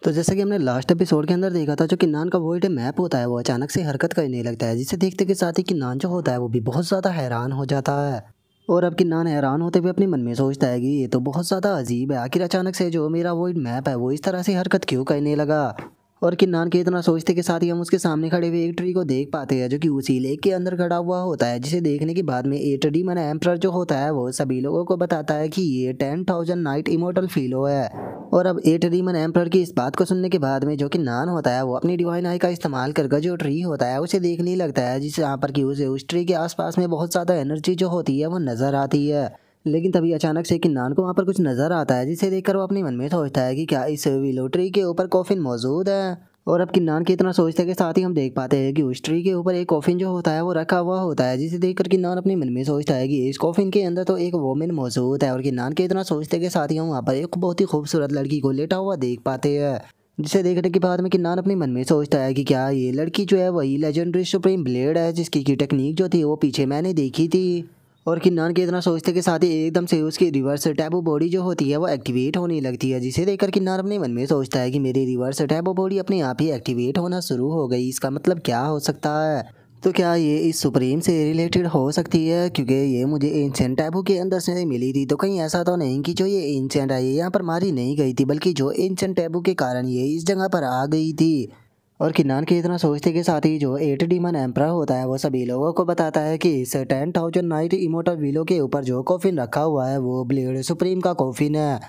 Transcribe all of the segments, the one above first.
तो जैसा कि हमने लास्ट एपिसोड के अंदर देखा था, जो किन्नान का वॉइड मैप होता है वो अचानक से हरकत करने लगता है, जिसे देखते के साथ ही किन्नान जो होता है वो भी बहुत ज़्यादा हैरान हो जाता है। और अब किन्नान हैरान होते हुए अपने मन में सोचता है कि ये तो बहुत ज़्यादा अजीब है, आखिर अचानक से जो मेरा वॉइड मैप है वो इस तरह से हरकत क्यों करने लगा। और किन्नान के इतना सोचते के साथ ही हम उसके सामने खड़े हुए एक ट्री को देख पाते हैं, जो कि उसी लेक के अंदर खड़ा हुआ होता है, जिसे देखने के बाद में ए ट्री मन एम्परर जो होता है वो सभी लोगों को बताता है कि ये 10,000 नाइट इमोर्टल फीलो है। और अब एट रीमन एम्परर की इस बात को सुनने के बाद में जो कि नान होता है वो अपनी डिवाइन आई का इस्तेमाल करके जो ट्री होता है उसे देखने लगता है, जिस यहाँ पर कि उसे उस ट्री के आसपास में बहुत ज़्यादा एनर्जी जो होती है वो नज़र आती है। लेकिन तभी अचानक से किन्नान को वहाँ पर कुछ नज़र आता है, जिसे देखकर वो अपने मन में सोचता है कि क्या इस विलो ट्री के ऊपर कॉफिन मौजूद है। और अब किन्नान के इतना सोचने के साथ ही हम देख पाते हैं कि उस ट्री के ऊपर एक कॉफिन जो होता है वो रखा हुआ होता है, जिसे देखकर किन्नान अपने मन में सोचता है कि इस कॉफिन के अंदर तो एक वोमेन मौजूद है। और किन्नान के इतना सोचने के साथ ही हम वहाँ पर एक बहुत ही खूबसूरत लड़की को लेटा हुआ देख पाते हैं, जिसे देखने के बाद में किन्नान अपने मन में सोचता है कि क्या ये लड़की जो है वही लेजेंडरी सुप्रीम ब्लेड है, जिसकी की टेक्निक जो थी वो पीछे मैंने देखी थी। और किन्नान के इतना सोचते के साथ ही एकदम से उसकी रिवर्स टैबू बॉडी जो होती है वो एक्टिवेट होने लगती है, जिसे देखकर किन्नान अपने मन में सोचता है कि मेरी रिवर्स टैबू बॉडी अपने आप ही एक्टिवेट होना शुरू हो गई, इसका मतलब क्या हो सकता है। तो क्या ये इस सुप्रीम से रिलेटेड हो सकती है, क्योंकि ये मुझे एंशिएंट टैबू के अंदर से मिली थी, तो कहीं ऐसा तो नहीं कि जो ये एंशिएंट है ये यहाँ पर मारी नहीं गई थी, बल्कि जो एंशिएंट टैबू के कारण ये इस जगह पर आ गई थी। और किन्नान के इतना सोचते के साथ ही जो एट डीमन एम्परर होता है वो सभी लोगों को बताता है कि इस 10,000 नाइट इमोर्टल व्हीलो के ऊपर जो कॉफिन रखा हुआ है वो ब्लेड सुप्रीम का कॉफिन है।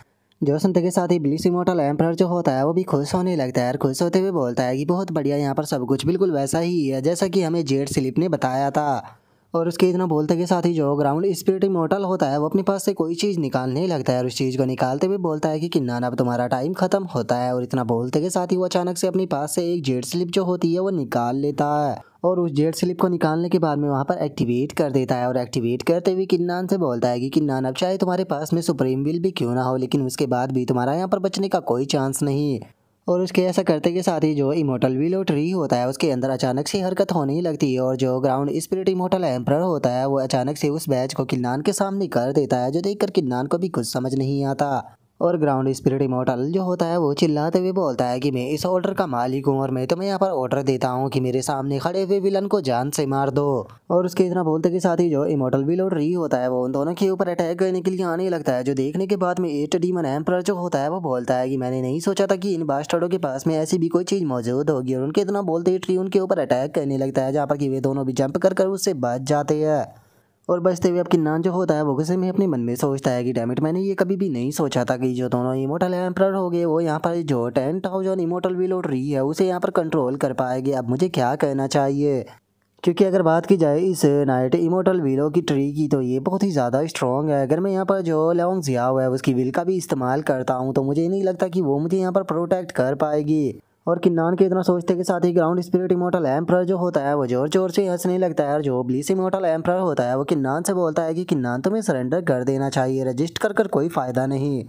जो सुनते के साथ ही ब्लिस इमोर्टल एम्परर जो होता है वो भी खुश होने लगता है और खुश होते हुए बोलता है कि बहुत बढ़िया, यहाँ पर सब कुछ बिल्कुल वैसा ही है जैसा कि हमें जेड स्लिप ने बताया था। और उसके इतना बोलते के साथ ही जो ग्राउंड स्पिरिट इमोर्टल होता है वो अपने पास से कोई चीज़ निकालने लगता है और उस चीज़ को निकालते हुए बोलता है कि किन्नान अब तुम्हारा टाइम खत्म होता है। और इतना बोलते के साथ ही वो अचानक से अपने पास से एक जेड स्लिप जो होती है वो निकाल लेता है और उस जेड स्लिप को निकालने के बाद में वहाँ पर एक्टिवेट कर देता है। और एक्टिवेट करते हुए किन्नान से बोलता है कि किन्नान अब चाहे तुम्हारे पास में सुप्रीम विल भी क्यों ना हो, लेकिन उसके बाद भी तुम्हारा यहाँ पर बचने का कोई चांस नहीं। और उसके ऐसा करते के साथ ही जो इमोर्टल विलो ट्री होता है उसके अंदर अचानक से हरकत होने लगती है और जो ग्राउंड स्पिरिट इमोर्टल एम्परर होता है वो अचानक से उस बैच को किन्नान के सामने कर देता है, जो देखकर किन्नान को भी कुछ समझ नहीं आता। और ग्राउंड स्पिरिट इमोर्टल जो होता है वो चिल्लाते हुए बोलता है कि मैं इस ऑर्डर का मालिक हूँ और मैं तुम्हें यहाँ पर ऑर्डर देता हूँ कि मेरे सामने खड़े हुए विलन को जान से मार दो। और उसके इतना बोलते के साथ ही जो इमोर्टल विलो ट्री होता है वो उन दोनों के ऊपर अटैक करने के लिए आने लगता है, जो देखने के बाद में एट डीमन एम्परर जो होता है वो बोलता है कि मैंने नहीं सोचा था कि इन बास्टर्डों के पास में ऐसी भी कोई चीज़ मौजूद होगी। और उनके इतना बोलते ही ट्री उनके ऊपर अटैक करने लगता है, जहाँ पर कि वे दोनों भी जंप कर उससे बच जाते हैं। और बचते हुए अब किन्नान जो होता है वो गुस्से में अपने मन में सोचता है कि डैमिट, मैंने ये कभी भी नहीं सोचा था कि जो दोनों इमोर्टल एम्परर हो गए वो यहाँ पर जो 10,000 इमोर्टल विलो ट्री है उसे यहाँ पर कंट्रोल कर पाएंगे। अब मुझे क्या करना चाहिए, क्योंकि अगर बात की जाए इस नाइट इमोर्टल विलो की ट्री की तो ये बहुत ही ज़्यादा स्ट्रॉन्ग है। अगर मैं यहाँ पर जो लेवंग जियाओ है उसकी विल का भी इस्तेमाल करता हूँ तो मुझे नहीं लगता कि वो मुझे यहाँ पर प्रोटेक्ट कर पाएगी। और किन्नान के इतना सोचते के साथ ही ग्राउंड स्पिरिट इमोर्टल एम्परर जो होता है वो जोर जोर से हंसने लगता है और जो ब्लिस इमोर्टल एम्परर होता है वो किन्नान से बोलता है कि किन्नान तुम्हें सरेंडर कर देना चाहिए, रजिस्ट कर कोई फ़ायदा नहीं,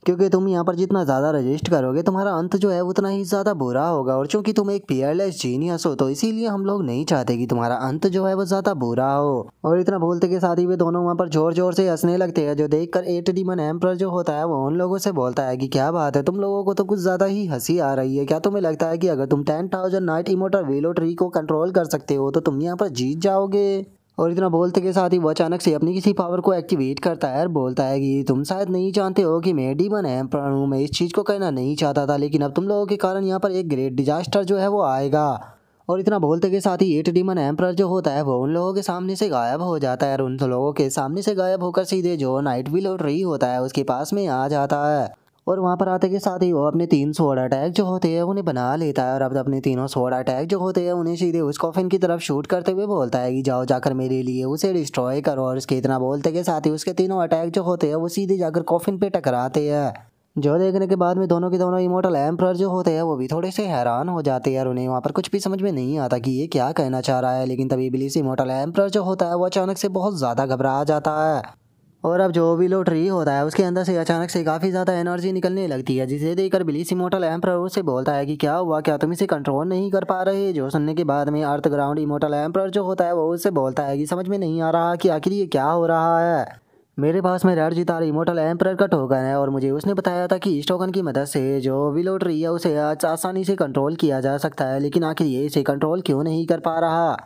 क्योंकि तुम यहाँ पर जितना ज़्यादा रजिस्ट करोगे तुम्हारा अंत जो है उतना ही ज़्यादा बुरा होगा। और चूंकि तुम एक फियरलेस जीनियस हो तो इसीलिए हम लोग नहीं चाहते कि तुम्हारा अंत जो है वो ज़्यादा बुरा हो। और इतना बोलते के साथ ही वे दोनों वहाँ पर जोर जोर से हंसने लगते हैं, जो देखकर एट डीमन एम्परर जो होता है वो उन लोगों से बोलता है कि क्या बात है, तुम लोगों को तो कुछ ज़्यादा ही हंसी आ रही है, क्या तुम्हें लगता है कि अगर तुम 10,000 नाइट इमोर्टल विलो ट्री को कंट्रोल कर सकते हो तो तुम यहाँ पर जीत जाओगे। और इतना बोलते के साथ ही वो अचानक से अपनी किसी पावर को एक्टिवेट करता है और बोलता है कि तुम शायद नहीं जानते हो कि मैं डीमन एम्परर हूँ, मैं इस चीज़ को करना नहीं चाहता था लेकिन अब तुम लोगों के कारण यहाँ पर एक ग्रेट डिजास्टर जो है वो आएगा। और इतना बोलते के साथ ही एट डीमन एम्परर जो होता है वो उन लोगों के सामने से गायब हो जाता है और उन लोगों के सामने से गायब होकर सीधे जो नाइट विलो ट्री होता है उसके पास में आ जाता है। और वहाँ पर आते के साथ ही वो अपने 3 स्वॉर्ड अटैक जो होते हैं उन्हें बना लेता है और अब अपने तीनों स्वॉर्ड अटैक जो होते हैं उन्हें सीधे उस कॉफिन की तरफ शूट करते हुए बोलता है कि जाओ जाकर मेरे लिए उसे डिस्ट्रॉय करो। और उसके इतना बोलते के साथ ही उसके तीनों अटैक जो होते हैं वो सीधे जाकर कॉफिन पे टकराते हैं, जो देखने के बाद में दोनों के दोनों इमोर्टल एम्परर जो होते हैं वो भी थोड़े से हैरान हो जाते हैं और उन्हें वहाँ पर कुछ भी समझ में नहीं आता कि ये क्या कहना चाह रहा है। लेकिन तभी ब्लिस इमोर्टल एम्परर जो होता है वो अचानक से बहुत ज़्यादा घबरा जाता है और अब जो विलो ट्री होता है उसके अंदर से अचानक से काफ़ी ज़्यादा एनर्जी निकलने लगती है, जिसे देखकर ब्लिस इमोर्टल एम्परर उससे बोलता है कि क्या हुआ, क्या तुम इसे कंट्रोल नहीं कर पा रहे। जो सुनने के बाद में अर्थ ग्राउंड इमोर्टल एम्परर जो होता है वो उससे बोलता है कि समझ में नहीं आ रहा कि आखिर ये क्या हो रहा है। मेरे पास में रेड जितार इमोर्टल एम्परर का टोकन है और मुझे उसने बताया था कि इस टोकन की मदद से जो विलो ट्री है उसे आसानी से कंट्रोल किया जा सकता है, लेकिन आखिर ये इसे कंट्रोल क्यों नहीं कर पा रहा।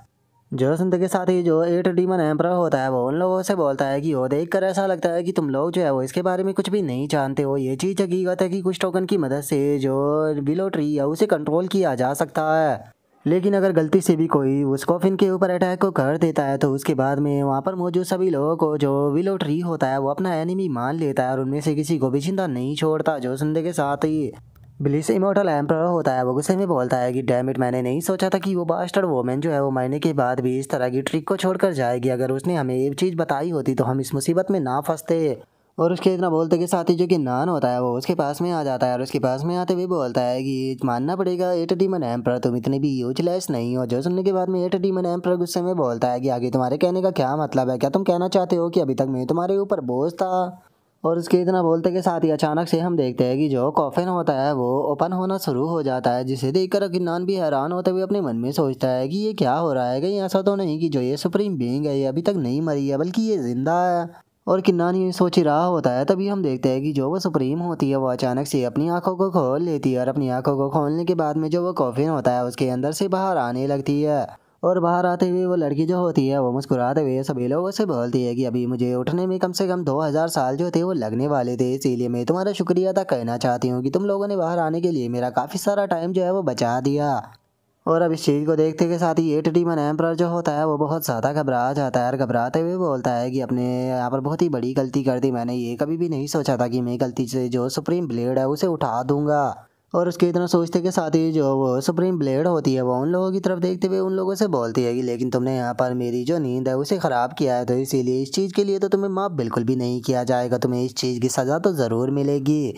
जोसंत के साथ ही जो 8 डीमन एम्परर होता है वो उन लोगों से बोलता है कि वो देखकर ऐसा लगता है कि तुम लोग जो है वो इसके बारे में कुछ भी नहीं जानते हो। ये चीज़ हकीकत है कि कुछ टोकन की मदद से जो विलो ट्री है उसे कंट्रोल किया जा सकता है, लेकिन अगर गलती से भी कोई उस कॉफिन के ऊपर अटैक को कर देता है तो उसके बाद में वहाँ पर मौजूद सभी लोगों को जो विलो ट्री होता है वो अपना एनिमी मान लेता है और उनमें से किसी को भी जिंदा नहीं छोड़ता। जोसंत के साथ ही ब्लिस इमोर्टल एम्परर होता है वो गुस्से में बोलता है कि डैम इट, मैंने नहीं सोचा था कि वो बास्टर्ड वोमेन जो है वो मरने के बाद भी इस तरह की ट्रिक को छोड़कर जाएगी। अगर उसने हमें ये चीज़ बताई होती तो हम इस मुसीबत में ना फंसते। और उसके इतना बोलते के साथ ही जो कि नान होता है वो उसके पास में आ जाता है और उसके पास में आते हुए बोलता है कि मानना पड़ेगा 8 डीमन एम्परर, तुम इतने भी यूजलेस नहीं हो। जो सुनने के बाद में 8 डीमन एम्परर गुस्से में बोलता है कि आगे तुम्हारे कहने का क्या मतलब है, क्या तुम कहना चाहते हो कि अभी तक मैं तुम्हारे ऊपर बोझ था। और उसके इतना बोलते के साथ ही अचानक से हम देखते हैं कि जो कॉफिन होता है वो ओपन होना शुरू हो जाता है, जिसे देखकर किन्नान भी हैरान होते हुए अपने मन में सोचता है कि ये क्या हो रहा है, कहीं ऐसा तो नहीं कि जो ये सुप्रीम बीइंग है ये अभी तक नहीं मरी है बल्कि ये जिंदा है। और किन्नान ये सोच ही रहा होता है तभी हम देखते हैं कि जो वो सुप्रीम होती है वो अचानक से अपनी आंखों को खोल लेती है और अपनी आंखों को खोलने के बाद में जो वो कॉफिन होता है उसके अंदर से बाहर आने लगती है। और बाहर आते हुए वो लड़की जो होती है वो मुस्कुराते हुए सभी लोगों से बोलती है कि अभी मुझे उठने में कम से कम 2000 साल जो थे वो लगने वाले थे, इसीलिए मैं तुम्हारा शुक्रिया अदा करना चाहती हूँ कि तुम लोगों ने बाहर आने के लिए मेरा काफ़ी सारा टाइम जो है वो बचा दिया। और अब इस चीज़ को देखते के साथ ही 8 डीमन एम्परर जो होता है वो बहुत ज़्यादा घबरा जाता है और घबराते हुए बोलता है कि अपने यहाँ पर बहुत ही बड़ी गलती कर दी, मैंने ये कभी भी नहीं सोचा था कि मैं गलती से जो सुप्रीम ब्लेड है उसे उठा दूंगा। और उसके इतना सोचते के साथ ही जो वो सुप्रीम ब्लेड होती है वो उन लोगों की तरफ देखते हुए उन लोगों से बोलती है कि लेकिन तुमने यहाँ पर मेरी जो नींद है उसे ख़राब किया है, तो इसीलिए इस चीज़ के लिए तो तुम्हें माफ़ बिल्कुल भी नहीं किया जाएगा, तुम्हें इस चीज़ की सज़ा तो ज़रूर मिलेगी।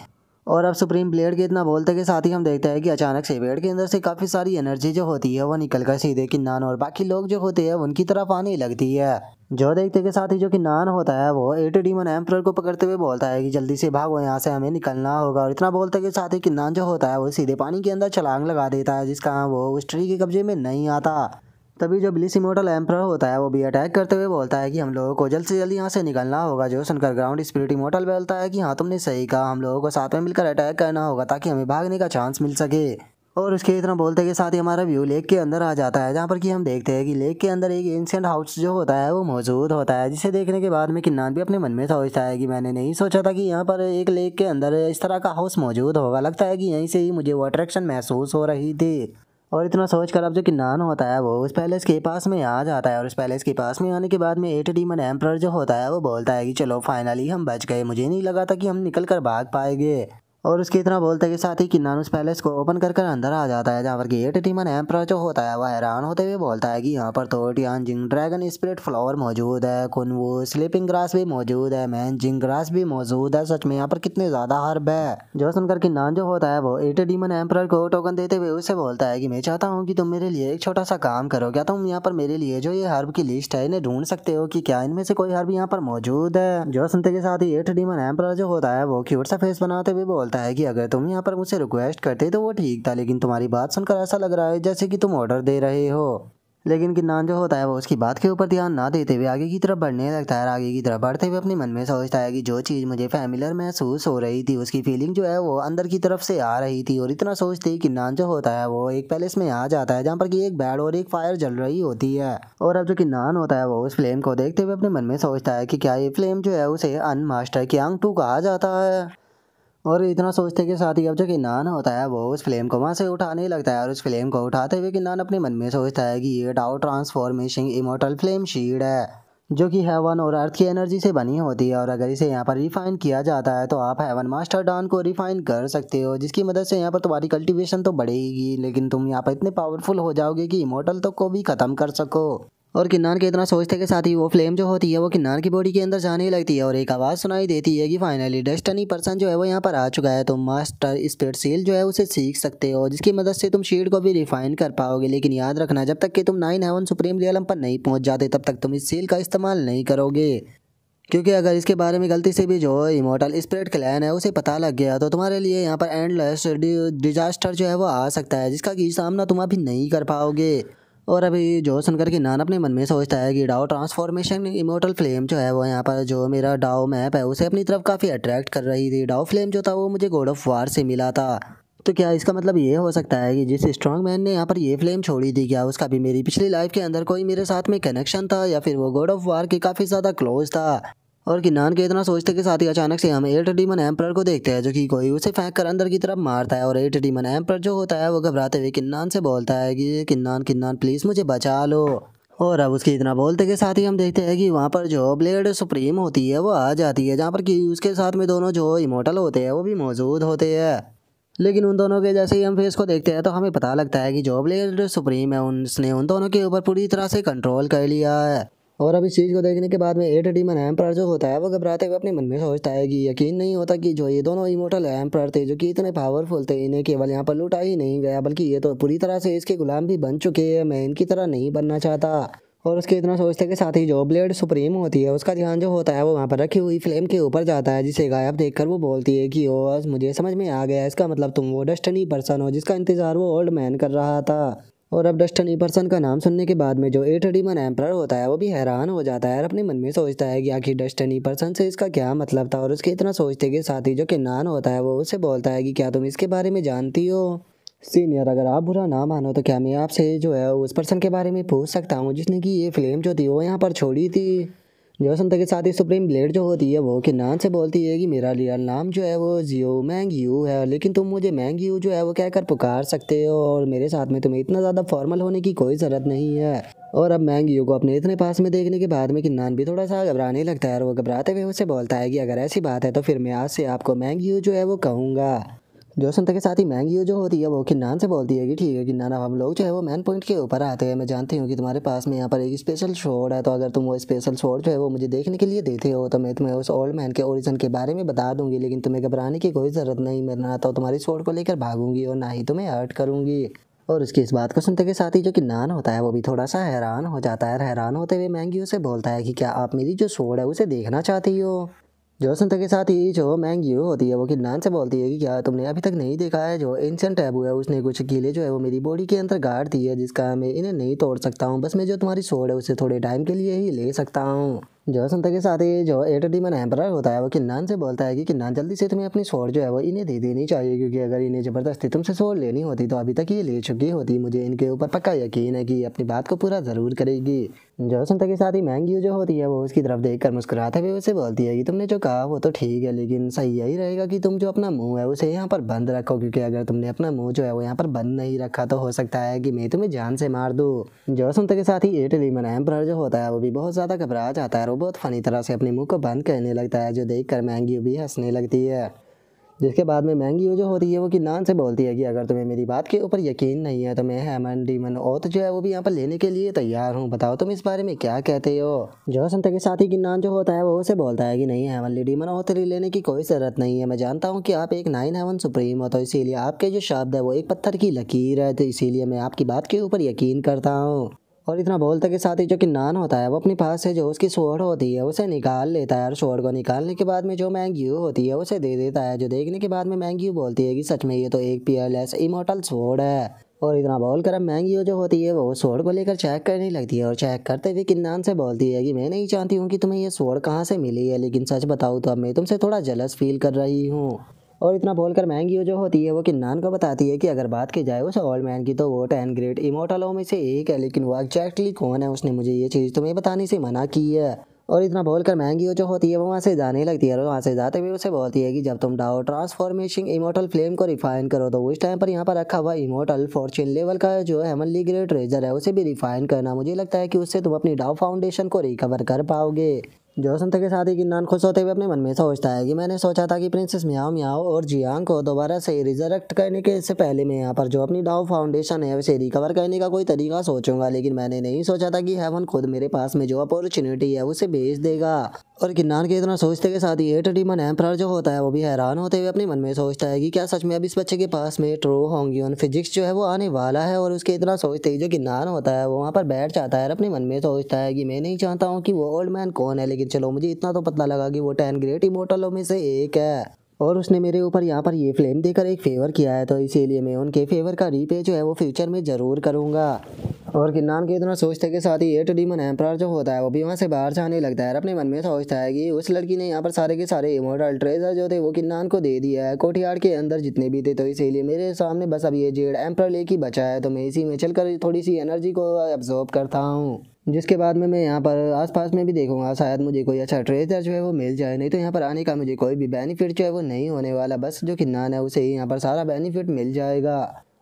और अब सुप्रीम ब्लेड के इतना बोलते के साथ ही हम देखते हैं कि अचानक से ब्लेड के अंदर से काफ़ी सारी एनर्जी जो होती है वो निकल कर सीधे किन्नान और बाकी लोग जो होते हैं उनकी तरफ आने लगती है। जो देखते के साथ ही जो किन्नान होता है वो 8 डीमन एम्परर को पकड़ते हुए बोलता है कि जल्दी से भागो यहाँ से, हमें निकलना होगा। और इतना बोलते के साथ ही किन्नान जो होता है वो सीधे पानी के अंदर छलांग लगा देता है, जिसका वो उस ट्री के कब्जे में नहीं आता। तभी जो ब्लिस इमोर्टल एम्परर होता है वो भी अटैक करते हुए बोलता है कि हम लोगों को जल्द से जल्द यहाँ से निकलना होगा। जो सुनकर ग्राउंड स्पिरिट इमोर्टल बोलता है कि हाँ तुमने सही कहा, हम लोगों को साथ में मिलकर अटैक करना होगा ताकि हमें भागने का चांस मिल सके। और उसके इतना बोलते के साथ ही हमारा व्यू लेक के अंदर आ जाता है, जहाँ पर कि हम देखते हैं कि लेक के अंदर एक एंशिएंट हाउस जो होता है वो मौजूद होता है, जिसे देखने के बाद में किन्नान भी अपने मन में सोचता है कि मैंने नहीं सोचा था कि यहाँ पर एक लेक के अंदर इस तरह का हाउस मौजूद होगा, लगता है कि यहीं से ही मुझे वो अट्रैक्शन महसूस हो रही थी। और इतना सोच कर अब जो किन्नान होता है वो उस पैलेस के पास में आ जाता है और उस पैलेस के पास में आने के बाद में 8 डीमन एम्परर जो होता है वो बोलता है कि चलो फाइनली हम बच गए, मुझे नहीं लगा था कि हम निकल कर भाग पाएंगे। और उसके इतना बोलते के साथ ही किन्नान उस पैलेस को ओपन कर कर अंदर आ जाता है, जहाँ पर कि 8 डीमन एम्परर जो होता है वह हैरान होते हुए बोलता है कि यहाँ पर तो टियानजिंग ड्रैगन स्पिरिट फ्लावर मौजूद है, कुनवू स्लीपिंग ग्रास भी मौजूद है, मैनजिंग ग्रास भी मौजूद है, सच में यहाँ पर कितने ज़्यादा हर्ब है। जो सुनकर किन्नान जो होता है वो 8 डीमन एम्परर को टोकन देते हुए उससे बोलता है कि मैं चाहता हूँ कि तुम मेरे लिए एक छोटा सा काम करो, क्या तुम यहाँ पर मेरे लिए जो ये हर्ब की लिस्ट है इन्हें ढूंढ सकते हो कि क्या इनमें से कोई हर्ब यहाँ पर मौजूद है। जो सुनते के साथ ही 8 डीमन एम्परर जो होता है वो क्यूट सा फेस बनाते हुए बोलता है कि अगर तुम यहाँ पर मुझसे रिक्वेस्ट करते तो वो ठीक था, लेकिन तुम्हारी बात सुनकर ऐसा लग रहा है जैसे कि तुम ऑर्डर दे रहे हो। लेकिन किन्नान जो होता है वो उसकी बात के ऊपर ध्यान ना देते हुए आगे की तरफ बढ़ने लगता है। आगे की तरफ बढ़ते हुए अपने मन में सोचता है कि जो चीज़ मुझे फैमिलियर महसूस हो रही थी उसकी फीलिंग जो है वो अंदर की तरफ से आ रही थी। और इतना सोचते ही किन्नान जो होता है वो एक पैलेस में आ जाता है, जहाँ पर कि एक बेड और एक फायर जल रही होती है। और अब जो किन्नान होता है वो उस फ्लेम को देखते हुए अपने मन में सोचता है कि क्या ये फ्लेम जो है उसे अनमास्टर क्यांग टू कहा जाता है। और इतना सोचते के साथ ही अब जो किन्नान होता है वो उस फ्लेम को वहाँ से उठाने लगता है और उस फ्लेम को उठाते हुए किन्नान अपने मन में सोचता है कि ये डाउ ट्रांसफॉर्मेशन इमोर्टल फ्लेम शील्ड है, जो कि हेवन और अर्थ की एनर्जी से बनी होती है। और अगर इसे यहाँ पर रिफाइन किया जाता है तो आप हेवन मास्टर डॉन को रिफाइन कर सकते हो, जिसकी मदद से यहाँ पर तुम्हारी कल्टीवेशन तो बढ़ेगी, लेकिन तुम यहाँ पर इतने पावरफुल हो जाओगे कि इमोर्टल तो को भी ख़त्म कर सको। और किन्नान के इतना सोचते के साथ ही वो फ्लेम जो होती है वो किन्नान की बॉडी के अंदर जाने लगती है और एक आवाज़ सुनाई देती है कि फाइनली डेस्टिनी पर्सन जो है वो यहाँ पर आ चुका है, तुम मास्टर स्पिरिट सील जो है उसे सीख सकते हो, जिसकी मदद से तुम शील्ड को भी रिफाइन कर पाओगे। लेकिन याद रखना, जब तक कि तुम 9 हेवन सुप्रीम रियलम पर नहीं पहुँच जाते तब तक तुम इस सील का इस्तेमाल नहीं करोगे, क्योंकि अगर इसके बारे में गलती से भी जो इमोर्टल स्पिरिट क्लैन है उसे पता लग गया तो तुम्हारे लिए यहाँ पर एंडलेस डिजास्टर जो है वो आ सकता है, जिसका कि सामना तुम अभी नहीं कर पाओगे। और अभी जो सुनकर कि नान अपने मन में सोचता है कि डाओ ट्रांसफॉर्मेशन इमोर्टल फ्लेम जो है वो यहाँ पर जो मेरा डाओ मैप है उसे अपनी तरफ काफ़ी अट्रैक्ट कर रही थी। डाओ फ्लेम जो था वो मुझे गॉड ऑफ वार से मिला था। तो क्या इसका मतलब ये हो सकता है कि जिस स्ट्रॉन्ग मैन ने यहाँ पर ये फ्लेम छोड़ी थी, क्या उसका भी मेरी पिछली लाइफ के अंदर कोई मेरे साथ में कनेक्शन था, या फिर वो गॉड ऑफ वार के काफ़ी ज़्यादा क्लोज था। और किन्नान के इतना सोचते के साथ ही अचानक से हम एट डीमन एम्पर को देखते हैं, जो कि कोई उसे फेंक कर अंदर की तरफ मारता है। और एट डीमन एम्पर जो होता है वो घबराते हुए किन्नान से बोलता है कि किन्नान किन्नान प्लीज़ मुझे बचा लो। और अब उसके इतना बोलते के साथ ही हम देखते हैं कि वहाँ पर जो ब्लेड सुप्रीम होती है वो आ जाती है, जहाँ पर कि उसके साथ में दोनों जो इमोर्टल होते हैं वो भी मौजूद होते हैं। लेकिन उन दोनों के जैसे ही हम फेस को देखते हैं तो हमें पता लगता है कि जो ब्लेड सुप्रीम है उसने उन दोनों के ऊपर पूरी तरह से कंट्रोल कर लिया है। और अब इस चीज़ को देखने के बाद में एट डीमन एम्पर जो होता है वो घबराते हुए अपने मन में सोचता है कि यकीन नहीं होता कि जो ये दोनों इमोर्टल एम्पर थे जो कि इतने पावरफुल थे, इन्हें केवल यहाँ पर लुटा ही नहीं गया बल्कि ये तो पूरी तरह से इसके गुलाम भी बन चुके हैं। मैं इनकी तरह नहीं बनना चाहता। और उसके इतना सोचते के साथ ही जो ब्लेड सुप्रीम होती है उसका ध्यान जो होता है वो वहाँ पर रखी हुई फ्लेम के ऊपर जाता है, जिसे गायब देखकर वो बोलती है कि ओ मुझे समझ में आ गया, इसका मतलब तुम वो डेस्टिनी पर्सन हो जिसका इंतजार वो ओल्ड मैन कर रहा था। और अब डेस्टिनी पर्सन का नाम सुनने के बाद में जो एट डीमन एम्परर होता है वो भी हैरान हो जाता है और अपने मन में सोचता है कि आखिर डेस्टिनी पर्सन से इसका क्या मतलब था। और उसके इतना सोचते के साथ ही जो किन्नान होता है वो उससे बोलता है कि क्या तुम इसके बारे में जानती हो। सीनियर, अगर आप बुरा ना मानो तो क्या मैं आपसे जो है उस पर्सन के बारे में पूछ सकता हूँ जिसने कि ये फ्लेम जो थी वो यहाँ पर छोड़ी थी। जो सुनते के साथ ही सुप्रीम ब्लेड जो होती है वो किन्नान से बोलती है कि मेरा रियल नाम जो है वो जियो मैंग यू है, लेकिन तुम मुझे मैंग यू जो है वो कहकर पुकार सकते हो और मेरे साथ में तुम्हें इतना ज़्यादा फॉर्मल होने की कोई ज़रूरत नहीं है। और अब मैंग यू को अपने इतने पास में देखने के बाद में किन्नान भी थोड़ा सा घबराने लगता है और वो घबराते हुए उससे बोलता है कि अगर ऐसी बात है तो फिर मैं आज से आपको मैंग यू जो है वो कहूँगा। जो सुनते के साथ ही मैंगी जो होती है वो किन्नान से बोलती है कि ठीक है किन्नान, अब हम लोग जो है वो मैन पॉइंट के ऊपर आते हैं। मैं जानती हूँ कि तुम्हारे पास में यहाँ पर एक स्पेशल शॉट है, तो अगर तुम वो स्पेशल शॉट जो है वो मुझे देखने के लिए देते हो तो मैं तुम्हें उस ओल्ड मैन के ओरिजिन के बारे में बता दूंगी, लेकिन तुम्हें घबराने की कोई ज़रूरत नहीं। मैं ना तो तुम्हारी शॉट को लेकर भागूंगी और ना ही तुम्हें हर्ट करूंगी। और उसकी इस बात को सुनते के साथ ही जो किन्नान होता है वो भी थोड़ा सा हैरान हो जाता है। हैरान होते हुए मैंगी उसे बोलता है कि क्या आप मेरी जो शॉट है उसे देखना चाहती हो। जो सुनते के साथ ही जो मैंग यू होती है वो किन्नान से बोलती है कि क्या तुमने अभी तक नहीं देखा है जो एंशिएंट टैबू है, उसने कुछ कीले जो है वो मेरी बॉडी के अंदर गाड़ दी है जिसका मैं इन्हें नहीं तोड़ सकता हूँ, बस मैं जो तुम्हारी सोड है उसे थोड़े टाइम के लिए ही ले सकता हूँ। जो सुनते के साथ ही जो एट डीमन एम्परर होता है वो किन्नान से बोलता है कि किन्नान जल्दी से तुम्हें अपनी सोड जो है वो इन्हें दे देनी चाहिए, क्योंकि अगर इन्हें ज़बरदस्ती तुमसे सोड लेनी होती तो अभी तक ये ले चुकी होती। मुझे इनके ऊपर पक्का यकीन है कि ये अपनी बात को पूरा ज़रूर करेगी। जो सुनते के साथ ही मैंगी जो होती है वो उसकी तरफ देखकर मुस्कुराते हुए उसे बोलती है कि तुमने जो कहा वो तो ठीक है, लेकिन सही यही रहेगा कि तुम जो अपना मुंह है उसे यहाँ पर बंद रखो, क्योंकि अगर तुमने अपना मुंह जो है वो यहाँ पर बंद नहीं रखा तो हो सकता है कि मैं तुम्हें जान से मार दूँ। जो सुनते के साथ ही एट डीमन एम्परर जो होता है वो भी बहुत ज़्यादा घबरा जाता है और वो बहुत फनी तरह से अपने मुंह को बंद करने लगता है, जो देखकर मैंगी भी हंसने लगती है। जिसके बाद में मैंगी जो होती है वो किन्नान से बोलती है कि अगर तुम्हें मेरी बात के ऊपर यकीन नहीं है तो मैं हेमन डीमन ओथ जो है वो भी यहाँ पर लेने के लिए तैयार हूँ, बताओ तुम इस बारे में क्या कहते हो। जो सुनते के साथ ही किन्नान जो होता है वो उसे बोलता है कि नहीं, हेमनली डीमन ओथ लेने की कोई ज़रूरत नहीं है। मैं जानता हूँ कि आप एक 9 हेवन सुप्रीम हो, तो इसीलिए आपके जो शब्द है वो एक पत्थर की लकीर है, तो इसीलिए मैं आपकी बात के ऊपर यकीन करता हूँ। और इतना बोलते के साथ ही जो किन्नान होता है वो अपने पास से जो उसकी स्वॉर्ड होती है उसे निकाल लेता है और स्वॉर्ड को निकालने के बाद में जो मैंग्यू होती है उसे दे देता है, जो देखने के बाद में मैंग्यू बोलती है कि सच में ये तो एक पीयरलेस इमोर्टल स्वॉर्ड है। और इतना बोलकर अब मैंग्यू जो होती है वो स्वॉर्ड को लेकर चेक करने लगती है और चेक करते हुए किन्नान से बोलती है कि मैं नहीं जानती हूँ कि तुम्हें ये स्वॉर्ड कहाँ से मिली है, लेकिन सच बताऊँ तो अब मैं तुमसे थोड़ा जलस फील कर रही हूँ। और इतना बोलकर मैंगी जो होती है वो किन्नान को बताती है कि अगर बात की जाए उस ओल्ड मैन की तो वो 10 ग्रेट इमोर्टलों में से एक है, लेकिन वो एग्जैक्टली कौन है उसने मुझे ये चीज़ तुम्हें बताने से मना की है। और इतना बोलकर मैंगी जो होती है वो वहाँ से जाने लगती है और वहाँ से जाते हुए उसे बोलती है कि जब तुम डाओ ट्रांसफॉर्मेशन इमोर्टल फ्लेम को रिफाइन करो तो उस टाइम पर यहाँ पर रखा हुआ इमोर्टल फॉर्चून लेवल का जो हेमनली ग्रेट ट्रेजर है उसे भी रिफाइन करना। मुझे लगता है कि उससे तुम अपनी डाओ फाउंडेशन को रिकवर कर पाओगे। जो सुनते के साथ ही किन्नान खुश होते हुए अपने मन में सोचता है कि मैंने सोचा था कि प्रिंसेस म्याओ म्याओ और जियांग को दोबारा से रिजरेक्ट करने के इससे पहले मैं यहाँ पर जो अपनी डाओ फाउंडेशन है उसे रिकवर करने का कोई तरीका सोचूंगा, लेकिन मैंने नहीं सोचा था कि हेवन खुद मेरे पास में जो अपॉर्चुनिटी है उसे भेज देगा। और किन्नान के इतना सोचते के साथ ही एट डीमन एम्परर जो होता है वो भी हैरान होते हुए अपने मन में सोचता है कि क्या सच में अब इस बच्चे के पास में ट्रू होंगियन फिजिक्स जो है वो आने वाला है। और उसके इतना सोचते ही जो किन्नान होता है वो वहाँ पर बैठ जाता है और अपने मन में सोचता है कि मैं नहीं चाहता हूँ कि वो ओल्ड मैन कौन है, लेकिन चलो मुझे इतना तो पता लगा कि वो 10 ग्रेट इमोर्टलों में से एक है और उसने मेरे ऊपर यहाँ पर ये फ्लेम देकर एक फेवर किया है, तो इसीलिए मैं उनके फेवर का रीपे जो है वो फ्यूचर में ज़रूर करूँगा। और किन्नान के इतना सोचते के साथ ही 8 डीमन एम्परर जो होता है वो भी वहाँ से बाहर जाने लगता है। अपने मन में सोचता है कि उस लड़की ने यहाँ पर सारे के सारे इमोर्टल ट्रेजर जो थे वो किन्नान को दे दिया है कोर्टयार्ड के अंदर जितने भी थे, तो इसीलिए मेरे सामने बस अब ये जेड एम्परर लेक ही बचा है, तो मैं इसी में चलकर थोड़ी सी एनर्जी को एब्जॉर्ब करता हूँ। जिसके बाद में मैं यहाँ पर आसपास में भी देखूंगा, शायद मुझे कोई अच्छा ट्रेजर जो है वो मिल जाए, नहीं तो यहाँ पर आने का मुझे कोई भी बेनिफिट जो है वो नहीं होने वाला। बस जो किन्नान है उसे ही यहाँ पर सारा बेनिफिट मिल जाएगा।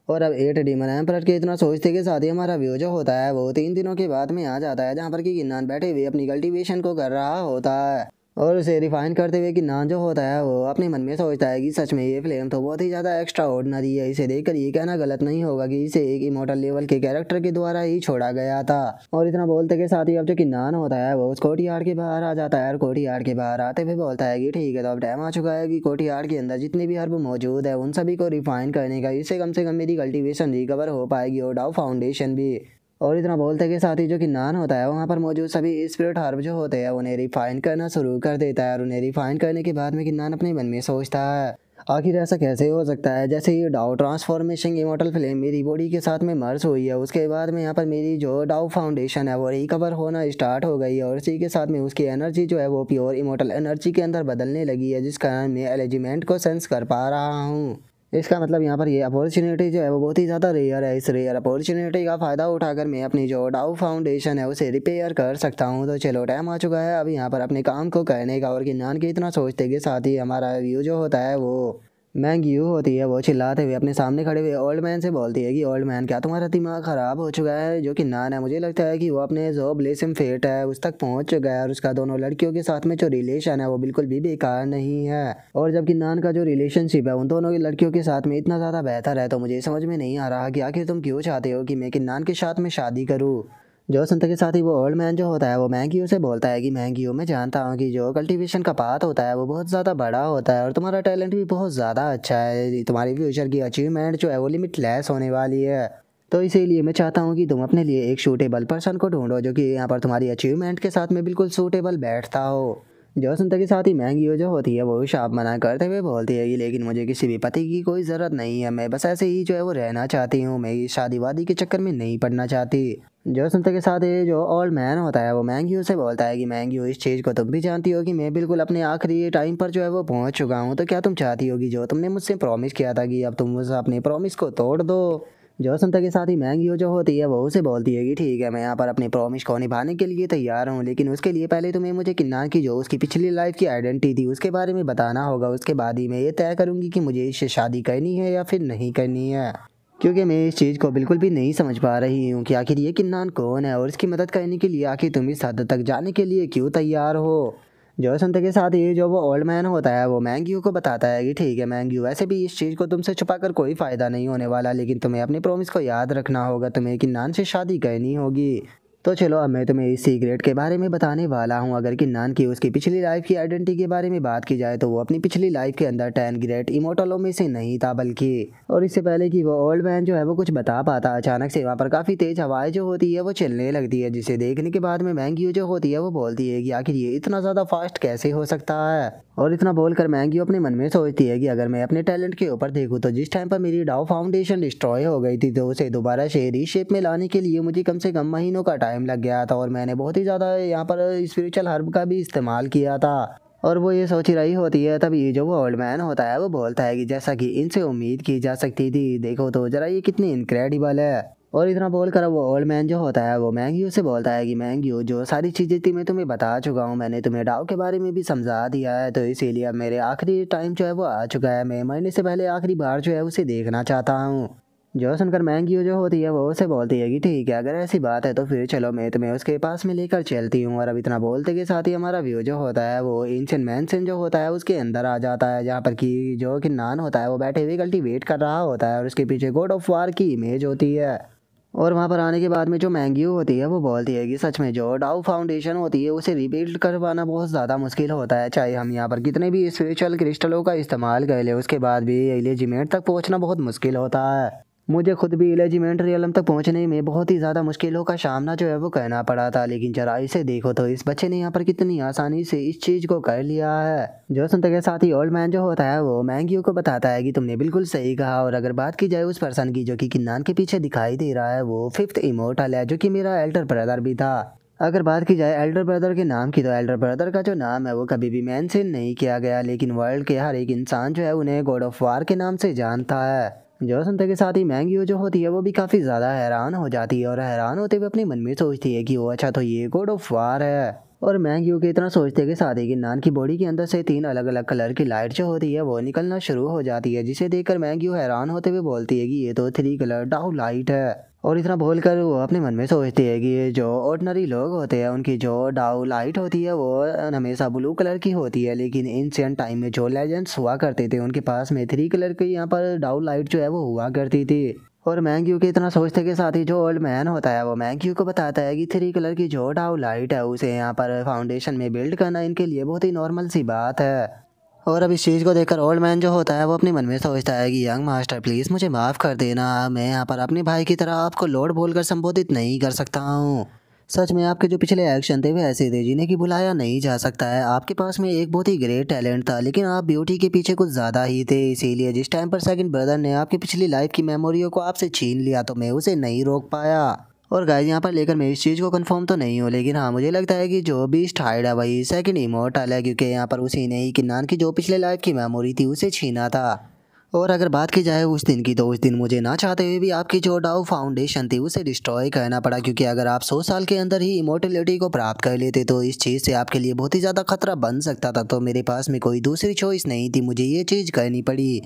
और अब 8 डीमन एम्परर के इतना सोचते के साथ ही हमारा व्यू जो होता है वो 3 दिनों के बाद में आ जाता है, जहाँ पर कि किन्नान बैठे हुए अपनी कल्टीवेशन को कर रहा होता है। और उसे रिफाइन करते हुए किन्नान जो होता है वो अपने मन में सोचता है कि सच में ये फ्लेम तो बहुत ही ज़्यादा एक्स्ट्रा ऑर्डिनरी है। इसे देखकर ये कहना गलत नहीं होगा कि इसे एक इमोर्टल लेवल के कैरेक्टर के द्वारा ही छोड़ा गया था। और इतना बोलते के साथ ही अब जो किन्नान होता है वो उस कोर्टयार्ड के बाहर आ जाता है, और कोर्टयार्ड के बाहर आते हुए बोलता है कि ठीक है, तो अब टाइम आ चुका है कि कोर्टयार्ड के अंदर जितनी भी हर्ब मौजूद है उन सभी को रिफाइन करने का। इससे कम से कम मेरी कल्टीवेशन रिकवर हो पाएगी और डाउ फाउंडेशन भी। और इतना बोलते के साथ ही जो किन्नान होता है वहाँ पर मौजूद सभी स्पिरिट हर्ब जो होते हैं उन्हें रिफाइन करना शुरू कर देता है। और उन्हें रिफाइन करने के बाद में किन्नान अपने मन में सोचता है आखिर ऐसा कैसे हो सकता है, जैसे ये डाउ ट्रांसफॉर्मेशन इमोर्टल फ्लेम मेरी बॉडी के साथ में मर्ज हुई है, उसके बाद में यहाँ पर मेरी जो डाउ फाउंडेशन है वो रिकवर होना स्टार्ट हो गई है, और इसी के साथ में उसकी एनर्जी जो है वो प्योर इमोर्टल एनर्जी के अंदर बदलने लगी है, जिस कारण मैं एलिजिमेंट को सेंस कर पा रहा हूँ। इसका मतलब यहाँ पर ये अपॉर्चुनिटी जो है वो बहुत ही ज़्यादा रेयर है। इस रेयर अपॉर्चुनिटी का फ़ायदा उठाकर मैं अपनी जो डाउ फाउंडेशन है उसे रिपेयर कर सकता हूँ। तो चलो टाइम आ चुका है अभी यहाँ पर अपने काम को करने का। और किन्नान के इतना सोचते के साथ ही हमारा व्यू जो होता है वो मैंग्यू होती है वो चिल्लाते हुए अपने सामने खड़े हुए ओल्ड मैन से बोलती है कि ओल्ड मैन क्या तुम्हारा दिमाग ख़राब हो चुका है। जो किन्नान है मुझे लगता है कि वो अपने जो ब्लेसिम फेट है उस तक पहुंच चुका है, और उसका दोनों लड़कियों के साथ में जो रिलेशन है वो बिल्कुल भी बेकार नहीं है। और जब किन्नान का जो रिलेशनशिप है उन दोनों की लड़कियों के साथ में इतना ज़्यादा बेहतर है, तो मुझे समझ में नहीं आ रहा कि आखिर तुम क्यों चाहते हो कि मैं किन्नान के साथ में शादी करूँ। जो सुनते के साथ ही वो ओल्ड मैन जो होता है वो मैंगियो से बोलता है कि मैंगियो, मैं जानता हूँ कि जो कल्टीवेशन का पाथ होता है वो बहुत ज़्यादा बड़ा होता है और तुम्हारा टैलेंट भी बहुत ज़्यादा अच्छा है। तुम्हारी फ्यूचर की अचीवमेंट जो है वो लिमिटलेस होने वाली है, तो इसीलिए मैं चाहता हूँ कि तुम अपने लिए एक सूटेबल पर्सन को ढूंढो जो कि यहाँ पर तुम्हारी अचीवमेंट के साथ में बिल्कुल सूटेबल बैठता हो। जो सुनते के साथ ही मैंगियो जो होती है वो शाप मना करते हुए बोलती है कि लेकिन मुझे किसी भी पति की कोई ज़रूरत नहीं है, मैं बस ऐसे ही जो है वो रहना चाहती हूँ, मैं इस शादी वादी के चक्कर में नहीं पड़ना चाहती। जो सुनते के साथ ही जो ओल्ड मैन होता है वो मैंगियो से बोलता है कि मैंगियो, इस चीज़ को तुम भी जानती हो कि मैं बिल्कुल अपने आखिरी टाइम पर जो है वो पहुंच चुका हूँ, तो क्या तुम चाहती होगी जो तुमने मुझसे प्रॉमिस किया था कि अब तुम उस अपने प्रॉमिस को तोड़ दो। जो सुनते के साथ ही मैंगियो जो होती है वो उसे बोलती है कि ठीक है, मैं यहाँ पर अपनी प्रॉमिस को निभाने के लिए तैयार हूँ, लेकिन उसके लिए पहले तुम्हें मुझे किन्नान की जो उसकी पिछली लाइफ की आइडेंटिटी थी उसके बारे में बताना होगा। उसके बाद ही मैं ये तय करूँगी कि मुझे इससे शादी करनी है या फिर नहीं करनी है, क्योंकि मैं इस चीज़ को बिल्कुल भी नहीं समझ पा रही हूँ कि आखिर ये किन्नान कौन है और इसकी मदद करने के लिए आखिर तुम इस हद तक जाने के लिए क्यों तैयार हो। जो सुनते के साथ ही जो वो ओल्ड मैन होता है वो मैंगियो को बताता है कि ठीक है मैंगियो, वैसे भी इस चीज़ को तुमसे छुपाकर कोई फ़ायदा नहीं होने वाला, लेकिन तुम्हें अपने प्रॉमिस को याद रखना होगा, तुम्हें किन्नान से शादी करनी होगी। तो चलो अब मैं तुम्हें इस सीक्रेट के बारे में बताने वाला हूँ। अगर किन्नान की उसकी पिछली लाइफ की आइडेंटिटी के बारे में बात की जाए तो वो अपनी पिछली लाइफ के अंदर 10 ग्रेट इमोर्टलों में से नहीं था बल्कि। और इससे पहले कि वो ओल्ड मैन जो है वो कुछ बता पाता, अचानक से वहाँ पर काफ़ी तेज हवाएं जो होती है वो चलने लगती है, जिसे देखने के बाद में मैंगियो जो होती है वो बोलती है कि आखिर ये इतना ज़्यादा फास्ट कैसे हो सकता है। और इतना बोलकर मैंगियो अपने मन में सोचती है कि अगर मैं अपने टैलेंट के ऊपर देखूँ तो जिस टाइम पर मेरी डाउ फाउंडेशन डिस्ट्रॉय हो गई थी तो उसे दोबारा से रीशेप में लाने के लिए मुझे कम से कम महीनों का टाइम लग गया था, और मैंने बहुत ही ज़्यादा यहाँ पर स्पिरिचुअल हर्ब का भी इस्तेमाल किया था। और वो ये सोच रही होती है तभी जो वो ओल्ड मैन होता है वो बोलता है कि जैसा कि इनसे उम्मीद की जा सकती थी, देखो तो ज़रा ये कितनी इनक्रेडिबल है। और इतना बोलकर वो ओल्ड मैन जो होता है वो मैंगियो से बोलता है कि मैंगियो, जो सारी चीज़ें थी मैं तुम्हें बता चुका हूँ, मैंने तुम्हें डाउ के बारे में भी समझा दिया है, तो इसीलिए अब मेरे आखिरी टाइम जो है वो आ चुका है, मैं मरने से पहले आखिरी बार जो है उसे देखना चाहता हूँ। जो सुनकर मैंगियो जो होती है वो उसे बोलती है कि ठीक है, अगर ऐसी बात है तो फिर चलो मैं तुम्हें उसके पास में लेकर चलती हूँ। और अब इतना बोलते के साथ ही हमारा व्यू जो होता है वो एंशिएंट मैंशन जो होता है उसके अंदर आ जाता है, जहाँ पर कि जो किन्नान होता है वो बैठे हुए कल्टीवेट कर रहा होता है और उसके पीछे गॉड ऑफ वार की इमेज होती है। और वहाँ पर आने के बाद में जो मैंगियो होती है वो बोलती है कि सच में जो डाउ फाउंडेशन होती है उसे रिबिल्ड करवाना बहुत ज़्यादा मुश्किल होता है, चाहे हम यहाँ पर कितने भी स्पिरिचुअल क्रिस्टलों का इस्तेमाल कर ले उसके बाद भी एलिजिमेंट तक पहुँचना बहुत मुश्किल होता है। मुझे खुद भी एलिमेंट्री रियलम तक पहुंचने में बहुत ही ज़्यादा मुश्किलों का सामना जो है वो करना पड़ा था, लेकिन जरा इसे देखो तो इस बच्चे ने यहाँ पर कितनी आसानी से इस चीज़ को कर लिया है। जो सुनते के साथ ही ओल्ड मैन जो होता है वो मैंग्यू को बताता है कि तुमने बिल्कुल सही कहा। और अगर बात की जाए उस पर्सन की जो कि किन्नान के पीछे दिखाई दे रहा है, वो फिफ्थ इमोर्टल है, जो कि मेरा एल्डर ब्रदर भी था। अगर बात की जाए एल्डर ब्रदर के नाम की, तो एल्डर ब्रदर का जो नाम है वो कभी भी मेंशन नहीं किया गया, लेकिन वर्ल्ड के हर एक इंसान जो है उन्हें गॉड ऑफ वार के नाम से जानता है। जो सुनते के साथ ही मैंग्यू जो होती है वो भी काफ़ी ज़्यादा हैरान हो जाती है, और हैरान होते हुए अपने मन में सोचती है कि वो अच्छा तो ये गॉड ऑफ वार है। और मैंग्यू के इतना सोचते के साथ ही कि नान की बॉडी के अंदर से 3 अलग अलग कलर की लाइट जो होती है वो निकलना शुरू हो जाती है, जिसे देखकर मैंग्यू हैरान होते हुए बोलती है कि ये तो 3 कलर डाउ लाइट है। और इतना बोलकर वो अपने मन में सोचती है कि ये जो ऑर्डिनरी लोग होते हैं उनकी जो डाउ लाइट होती है वो हमेशा ब्लू कलर की होती है, लेकिन एंशिएंट टाइम में जो लेजेंड्स हुआ करते थे उनके पास में 3 कलर की यहाँ पर डाउ लाइट जो है वो हुआ करती थी। और मैंग्यू के इतना सोचते के साथ ही जो ओल्ड मैन होता है वो मैंग्यू को बताता है कि 3 कलर की जो डाउ लाइट है उसे यहाँ पर फाउंडेशन में बिल्ड करना इनके लिए बहुत ही नॉर्मल सी बात है। और अब इस चीज़ को देखकर ओल्ड मैन जो होता है वो अपने मन में सोचता है कि यंग मास्टर प्लीज़ मुझे माफ़ कर देना, मैं यहाँ पर अपने भाई की तरह आपको लॉर्ड बोलकर संबोधित नहीं कर सकता हूँ। सच में आपके जो पिछले एक्शन थे वे ऐसे थे जिन्हें कि बुलाया नहीं जा सकता है। आपके पास में एक बहुत ही ग्रेट टैलेंट था, लेकिन आप ब्यूटी के पीछे कुछ ज़्यादा ही थे, इसीलिए जिस टाइम पर सेकंड ब्रदर ने आपकी पिछली लाइफ की मेमोरियों को आपसे छीन लिया तो मैं उसे नहीं रोक पाया। और गाइस यहाँ पर लेकर मैं इस चीज़ को कंफर्म तो नहीं हूँ, लेकिन हाँ मुझे लगता है कि जो बीस्ट हाइड है वही सेकंड इमोर्टल है, क्योंकि यहाँ पर उसी ने ही किन्नान की जो पिछले लाइफ की मेमोरी थी उसे छीना था। और अगर बात की जाए उस दिन की, तो उस दिन मुझे ना चाहते हुए भी आपकी जो डाउ फाउंडेशन थी उसे डिस्ट्रॉय करना पड़ा, क्योंकि अगर आप 100 साल के अंदर ही इमोर्टलिटी को प्राप्त कर लेते तो इस चीज़ से आपके लिए बहुत ही ज़्यादा खतरा बन सकता था। तो मेरे पास में कोई दूसरी चॉइस नहीं थी, मुझे ये चीज़ करनी पड़ी।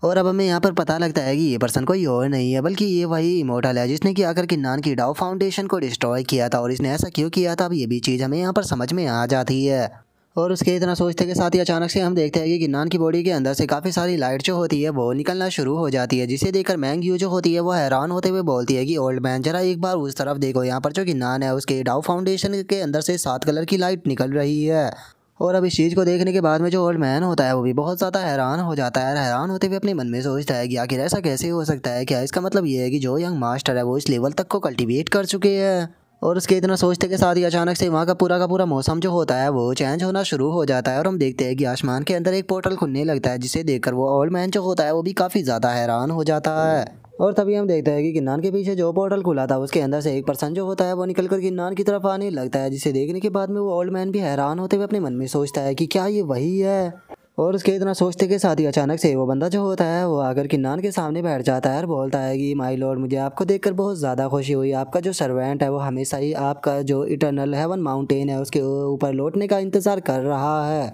और अब हमें यहाँ पर पता लगता है कि ये पर्सन कोई और नहीं है बल्कि ये वही इमोर्टल है जिसने कि आकर किन्नान की डाउ फाउंडेशन को डिस्ट्रॉय किया था। और इसने ऐसा क्यों किया था अब ये भी चीज़ हमें यहाँ पर समझ में आ जाती है। और उसके इतना सोचते के साथ ही अचानक से हम देखते हैं कि किन्नान की बॉडी के अंदर से काफ़ी सारी लाइट जो होती है वो निकलना शुरू हो जाती है, जिसे देखकर मैंग्यू जो होती है वो हैरान होते हुए बोलती है कि ओल्ड मैन जरा एक बार उस तरफ देखो, यहाँ पर जो किन्नान है उसके डाउ फाउंडेशन के अंदर से 7 कलर की लाइट निकल रही है। और अब इस चीज़ को देखने के बाद में जो ओल्ड मैन होता है वो भी बहुत ज़्यादा हैरान हो जाता है। हैरान होते हुए अपने मन में सोचता है कि आखिर ऐसा कैसे हो सकता है, क्या इसका मतलब ये है कि जो यंग मास्टर है वो इस लेवल तक को कल्टीवेट कर चुके हैं। और उसके इतना सोचते के साथ ही अचानक से वहाँ का पूरा मौसम जो होता है वो चेंज होना शुरू हो जाता है, और हम देखते हैं कि आसमान के अंदर एक पोर्टल खुलने लगता है, जिसे देखकर वो ओल्ड मैन जो होता है वो भी काफ़ी ज़्यादा हैरान हो जाता है। और तभी हम देखते हैं कि किन्नान के पीछे जो पोर्टल खुला था उसके अंदर से एक पर्सन जो होता है वो निकलकर किन्नान की तरफ आने लगता है, जिसे देखने के बाद में वो ओल्ड मैन भी हैरान होते हुए अपने मन में सोचता है कि क्या ये वही है। और उसके इतना सोचते के साथ ही अचानक से वो बंदा जो होता है वो आकर किन्नान के सामने बैठ जाता है और बोलता है कि माय लॉर्ड, मुझे आपको देखकर बहुत ज़्यादा खुशी हुई। आपका जो सर्वेंट है वो हमेशा ही आपका जो इटर्नल हेवन माउंटेन है उसके ऊपर लौटने का इंतज़ार कर रहा है।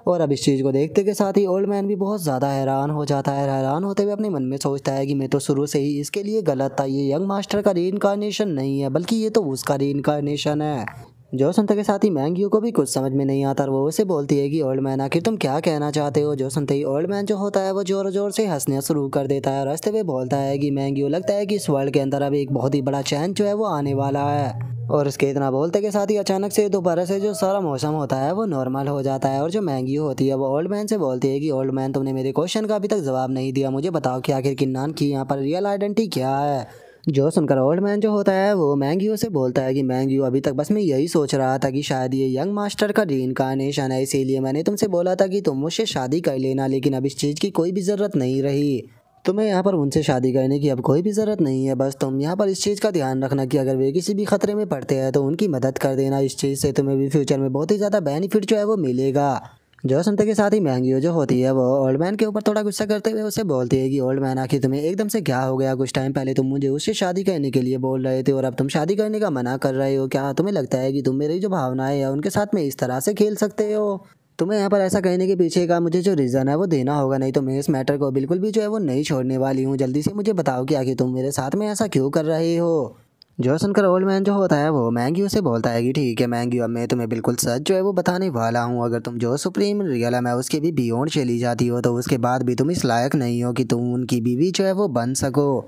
और अब इस चीज़ को देखते के साथ ही ओल्ड मैन भी बहुत ज़्यादा हैरान हो जाता है। हैरान होते हुए अपने मन में सोचता है कि मैं तो शुरू से ही इसके लिए गलत था, ये यंग मास्टर का रीइंकार्नेशन नहीं है बल्कि ये तो उसका रीइंकार्नेशन है। जो सुनते के साथ ही मैंग्यू को भी कुछ समझ में नहीं आता और वो उसे बोलती है कि ओल्ड मैन आखिर तुम क्या कहना चाहते हो। जो सुनते ही ओल्ड मैन जो होता है वो जोर जोर से हंसना शुरू कर देता है। रास्ते में बोलता है कि मैंग्यू, लगता है कि इस वर्ल्ड के अंदर अब एक बहुत ही बड़ा चेंज जो है वो आने वाला है। और उसके इतना बोलते के साथ ही अचानक से दोबारा से जो सारा मौसम होता है वो नॉर्मल हो जाता है। और जो मैंग्यू होती है वो ओल्ड मैन से बोलती है कि ओल्ड मैन, तुमने मेरे क्वेश्चन का अभी तक जवाब नहीं दिया, मुझे बताओ कि आखिर किन्नान की यहाँ पर रियल आइडेंटिटी क्या है। जो सुनकर ओल्ड मैन जो होता है वो मैंग्यू से बोलता है कि मैंग्यू, अभी तक बस मैं यही सोच रहा था कि शायद ये यंग मास्टर का रीइंकार्नेशन है, इसीलिए मैंने तुमसे बोला था कि तुम मुझसे शादी कर लेना, लेकिन अब इस चीज़ की कोई भी ज़रूरत नहीं रही। तुम्हें यहाँ पर उनसे शादी करने की अब कोई भी ज़रूरत नहीं है। बस तुम यहाँ पर इस चीज़ का ध्यान रखना कि अगर वे किसी भी खतरे में पड़ते हैं तो उनकी मदद कर देना। इस चीज़ से तुम्हें भी फ्यूचर में बहुत ही ज़्यादा बेनिफिट जो है वो मिलेगा। जो सुनते के साथ ही मैंग्यू जो होती है वो ओल्ड मैन के ऊपर थोड़ा गुस्सा करते हुए उसे बोलती है कि ओल्ड मैन, आखिर तुम्हें एकदम से क्या हो गया? कुछ टाइम पहले तुम मुझे उससे शादी करने के लिए बोल रहे थे और अब तुम शादी करने का मना कर रहे हो। क्या तुम्हें लगता है कि तुम मेरी जो भावनाएं हैं उनके साथ में इस तरह से खेल सकते हो? तुम्हें यहाँ पर ऐसा कहने के पीछे का मुझे जो रीज़न है वो देना होगा, नहीं तो मैं इस मैटर को बिल्कुल भी जो है वो नहीं छोड़ने वाली हूँ। जल्दी से मुझे बताओ कि आखिर तुम मेरे साथ में ऐसा क्यों कर रहे हो। जो सुनकर ओल्ड मैन जो होता है वो मैंग्यू से बोलता है कि ठीक है मैंग्यू, अब मैं तुम्हें बिल्कुल सच जो है वो बताने वाला हूँ। अगर तुम जो सुप्रीम रियल है उसके भी बियॉन्ड चली जाती हो तो उसके बाद भी तुम इस लायक नहीं हो कि तुम उनकी बीवी जो है वो बन सको।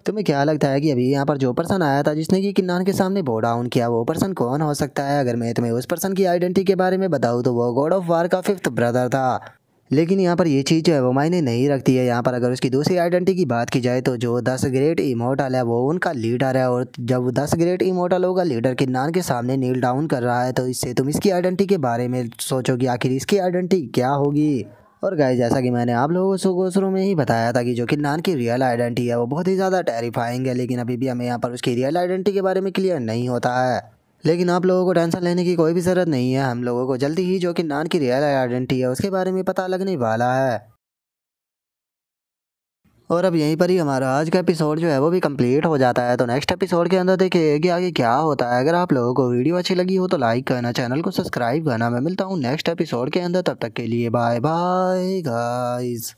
तुम्हें क्या लगता है कि अभी यहाँ पर जो पर्सन आया था जिसने कि किन्नान के सामने बो डाउन किया, वो पर्सन कौन हो सकता है? अगर मैं तुम्हें उस पर्सन की आइडेंटिटी के बारे में बताऊँ तो वो गॉड ऑफ वार का 5th ब्रदर था। लेकिन यहाँ पर ये चीज़ जो है वो मायने नहीं रखती है। यहाँ पर अगर उसकी दूसरी आइडेंटिटी की बात की जाए तो जो 10 ग्रेट इमोर्टल है वो उनका लीडर है, और जब 10 ग्रेट इमोर्टलों का लीडर किन्नान के सामने नील डाउन कर रहा है तो इससे तुम इसकी आइडेंटिटी के बारे में सोचोगे आखिर इसकी आइडेंटिटी क्या होगी। और गाइस, जैसा कि मैंने आप लोगों को शुरू में ही बताया था कि जो किन्नान की रियल आइडेंटिटी है वो बहुत ही ज़्यादा टेरिफाइंग है, लेकिन अभी भी हमें यहाँ पर उसकी रियल आइडेंटिटी के बारे में क्लियर नहीं होता है। लेकिन आप लोगों को टेंशन लेने की कोई भी ज़रूरत नहीं है, हम लोगों को जल्दी ही जो किन्नान की रियल आइडेंटिटी है उसके बारे में पता लगने वाला है। और अब यहीं पर ही हमारा आज का एपिसोड जो है वो भी कंप्लीट हो जाता है। तो नेक्स्ट एपिसोड के अंदर देखिए कि आगे क्या होता है। अगर आप लोगों को वीडियो अच्छी लगी हो तो लाइक करना, चैनल को सब्सक्राइब करना। मैं मिलता हूँ नेक्स्ट एपिसोड के अंदर, तब तक के लिए बाय बाय गाइस।